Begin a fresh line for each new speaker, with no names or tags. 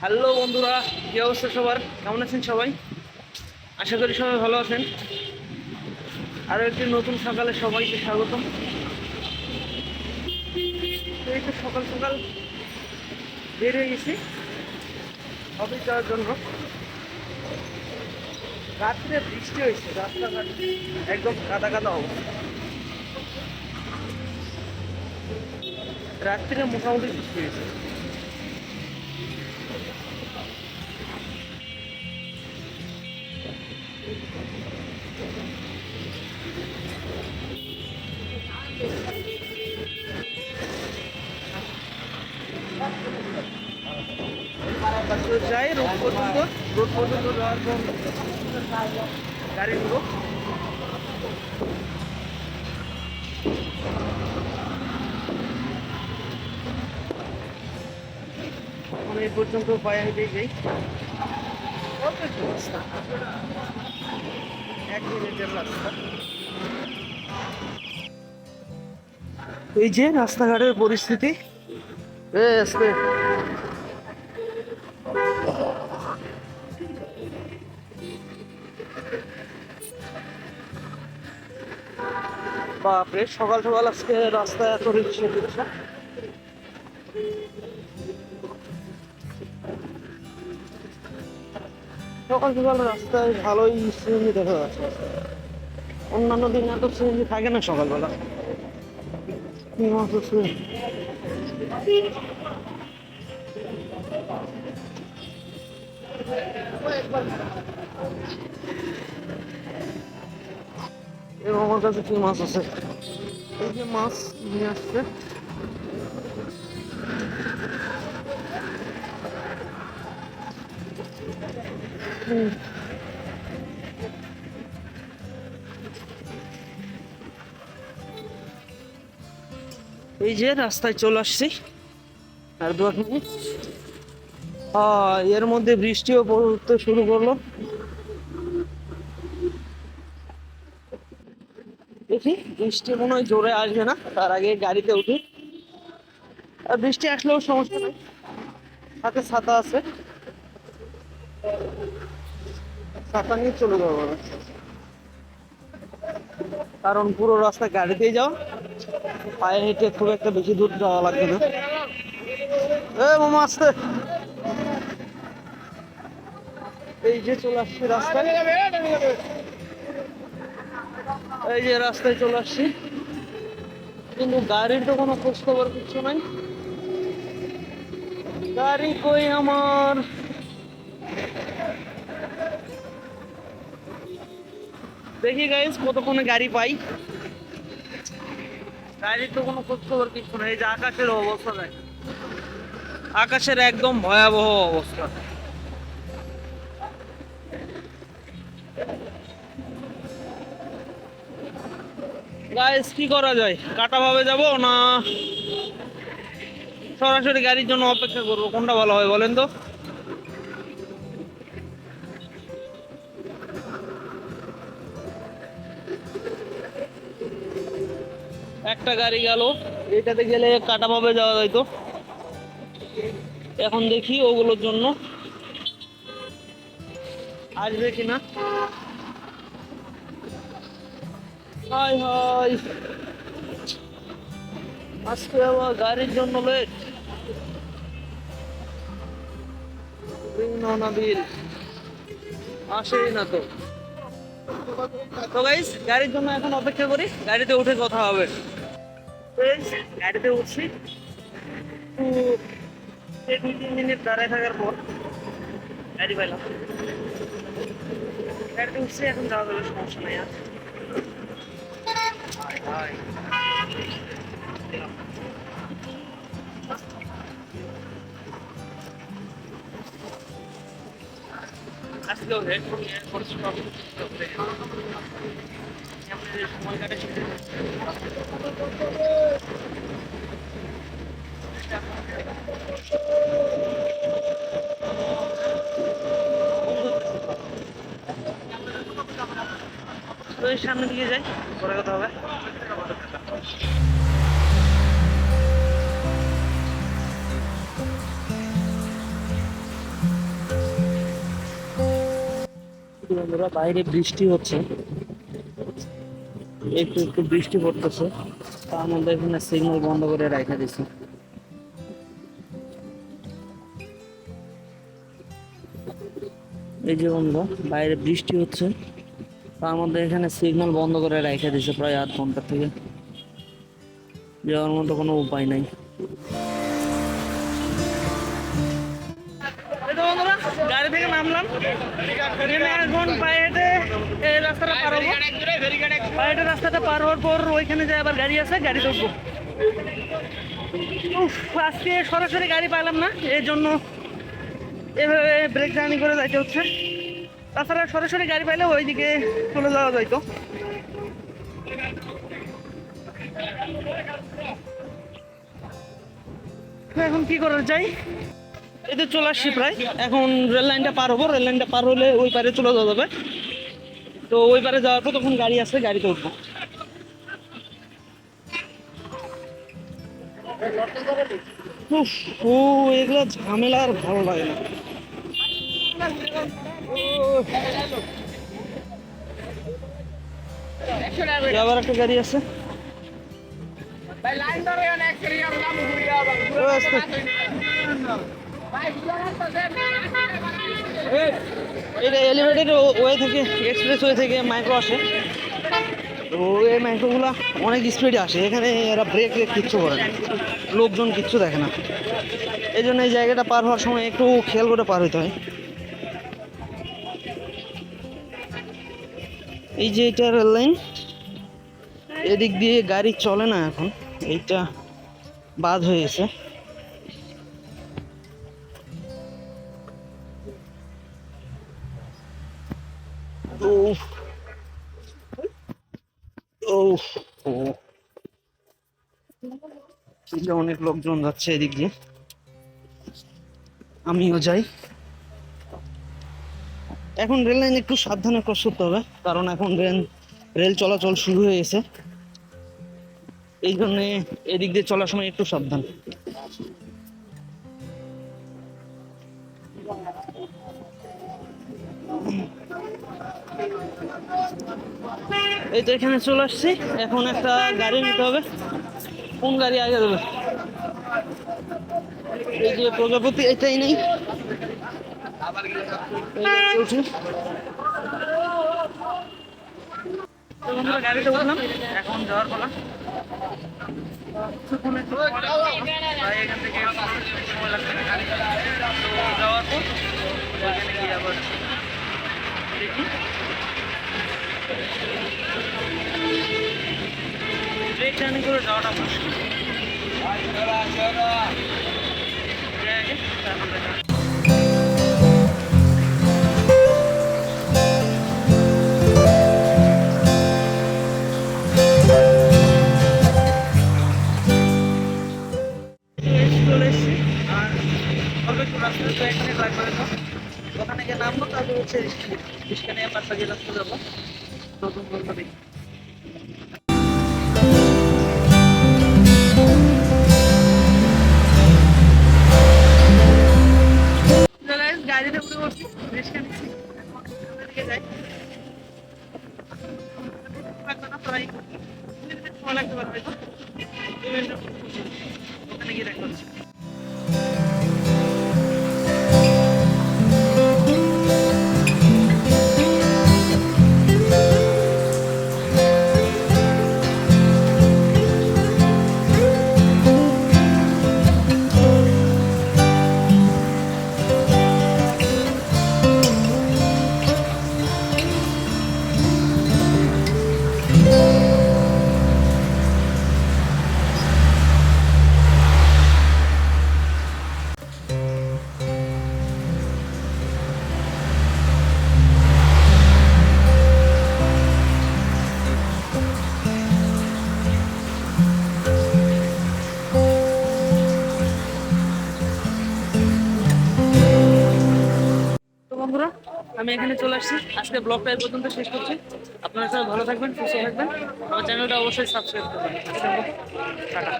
Hello বন্ধুরা, কি অবস্থা সবার? কেমন আছেন সবাই? আশা করি সবাই ভালো আছেন। আরও একটি নতুন সকালে সবাইকে স্বাগতম। এই তো সকাল সকাল বের হয়ে গেছি অফিস যাওয়ার জন্য। রাত্রে বৃষ্টি হয়েছে, রাস্তাঘাট একদম কাদা কাদা অবস্থা। রাত্রে মোটামুটি বৃষ্টি হয়েছে। তো যাই রোড পর্যন্ত যাওয়ার পর গাড়ি নেবো। মানে এই পর্যন্ত পায়ে হেঁটে যাই। অল্প একটু রাস্তা, 1 মিনিটের রাস্তা। এই যে রাস্তাঘাটের পরিস্থিতি। বাপরে, সকাল সকাল আজকে রাস্তায় এত রিক্সা টিক্সা। সকাল সকাল রাস্তায় ভালোই সিএনজি দেখা যাচ্ছে। অন্যান্য দিন এত সিএনজি থাকে না সকালবেলা। এবং আমার কাছে কি মাছ আছে, এই যে মাছ নিয়ে আসছে। এই যে রাস্তায় চলে আসছি, আর 2 মিনিট। এর মধ্যে বৃষ্টিও পড়তে শুরু করলো। দেখি বৃষ্টি মনে হয় জোরে আসবে না, তার আগে গাড়িতে উঠি। আর বৃষ্টি আসলেও সমস্যা নেই, সাথে ছাতা আছে, ছাতা নিয়ে চলে যাবো। কারণ পুরো রাস্তা গাড়িতেই যাও, পায়ে হেঁটে খুব একটা বেশি দূর যাওয়া লাগবে না। মামা আসতে, এই যে চলে আসছি রাস্তায়। এই যে রাস্তায় চলে আসছি, কিন্তু গাড়ির তো কোনো খোঁজ খবর কিছু নাই। গাড়ি কই আমার? দেখি গাইস কতক্ষণে গাড়ি পাই। গাড়ির তো কোনো খোঁজ খবর কিছু নাই। এই যে আকাশের অবস্থা দেখ, আকাশের একদম ভয়াবহ অবস্থা। গাইস কি করা যায়? কাটা ভাবে যাব না সরাসরি গাড়ির জন্য অপেক্ষা করবো? কোনটা ভালো হয় বলেন তো? একটা গাড়ি গেল, এটাতে গেলে কাটা ভাবে যাওয়া যাইতো। এখন দেখি ওগুলোর জন্য আসবে কিনা। হাই হাই, আজকে আবার গাড়ির জন্য লেট। বিল আসেই না তো। তো গাইস গাড়ির জন্য এখন অপেক্ষা করি, গাড়িতে উঠে কথা হবে। গাড়িতে উঠছি, 2-3 মিনিট দাঁড়ায় থাকার পর গাড়ি পাইলাম। গাড়িতে উঠছি, এখন যাওয়া যাবে, সমস্যা নেই আর। আজকেও হেডফোন নিয়ে পরিশ্রম করতে সময় কাটে। তো এই সামনের দিকে যাই, পরে কথা হবে। বন্ধুরা বাইরে বৃষ্টি হচ্ছে, একটু একটু বৃষ্টি পড়তেছে, তার মধ্যে এখানে সিগন্যাল বন্ধ করে রেখে দিছি। এই যে বন্ধুরা বাইরে বৃষ্টি হচ্ছে, তার মধ্যে এখানে সিগন্যাল বন্ধ করে রেখে দিছে প্রায় 8 ঘন্টা থেকে, যাওয়ার মতো কোনো উপায় নাই। বন্ধুরা গাড়ি থেকে নামলাম, এখন পায়ে হেঁটে এই রাস্তাটা পার হবো। পায়ে হেঁটে রাস্তাটা পার হওয়ার পর ওইখানে যে আবার গাড়ি আছে, গাড়িতে উঠবো। আজকে সরাসরি গাড়ি পাইলাম না, এর জন্য এভাবে ব্রেক জার্নি করে যাইতে হচ্ছে। তাছাড়া সরাসরি গাড়ি পাইলে ওইদিকে চলে যাওয়া যাইতো। এখন কি করা যায়, এতে চলে আসছি প্রায়। এখন রেল লাইনটা পার হবো, রেল লাইনটা পার হলে ওই পারে চলে যাওয়া যাবে। তো ওই পারে যাওয়ার পর তখন গাড়ি আছে, গাড়িতে উঠবো। ও এগুলো ঝামেলা আর ভালো লাগে না। আবার একটা গাড়ি আছে, এটা এলিভেটেড ওয়ে থেকে, এক্সপ্রেস ওয়ে থেকে মাইক্রো আসে। তো এই মাইক্রোগুলো অনেক স্পিডে আসে, এখানে এরা ব্রেক কিচ্ছু করে না, লোকজন কিচ্ছু দেখে না। এই জন্য এই জায়গাটা পার হওয়ার সময় একটু খেয়াল করে পার হইতে হয়। এই যে এটা রেল লাইন, এদিক দিয়ে গাড়ি চলে না এখন, এইটা বাদ হয়ে গেছে। অনেক লোকজন যাচ্ছে এদিক দিয়ে, আমিও যাই। এখন রেল লাইন একটু সাবধানে ক্রস করতে হবে, কারণ এখন রেল চলাচল শুরু হয়ে গেছে। এই জন্য এদিক দিয়ে চলার সময় একটু সাবধান। এই তো এখানে চলে আসছি, এখন একটা গাড়ি নিতে হবে। কোন গাড়ি আগে দেবে? এই যে প্রজাপতি, এটাই নেই। গাড়িতে উঠলাম, এখন যাওয়ার পালা। এখান থেকে যাওয়ার পর ওইখানে গিয়ে আবার দেখি। ব্রেক জার্নি করে যাওয়াটা মুশকিল। চলে এসছি, আর অল্প একটু রাস্তা তো এখানে লাগবে না, ওখানে গিয়ে নামবো। তারপর হচ্ছে রিক্সা নিয়ে পাঁচটা গিয়ে রাস্তা যাবো নতুন কলকাতা। গাড়িতে উঠে পড়ছি, রিক্সা নিচ্ছি, দিকে যাই। লাগবে না, প্রায় সময় লাগতে পারবে। ওখানে গিয়ে দেখা হচ্ছে। বন্ধুরা আমি এখানে চলে আসছি, আজকে ব্লগটা এই পর্যন্ত শেষ করছি। আপনারা সবাই ভালো থাকবেন, সুস্থ থাকবেন, আমার চ্যানেলটা অবশ্যই সাবস্ক্রাইব করবেন। টাটা।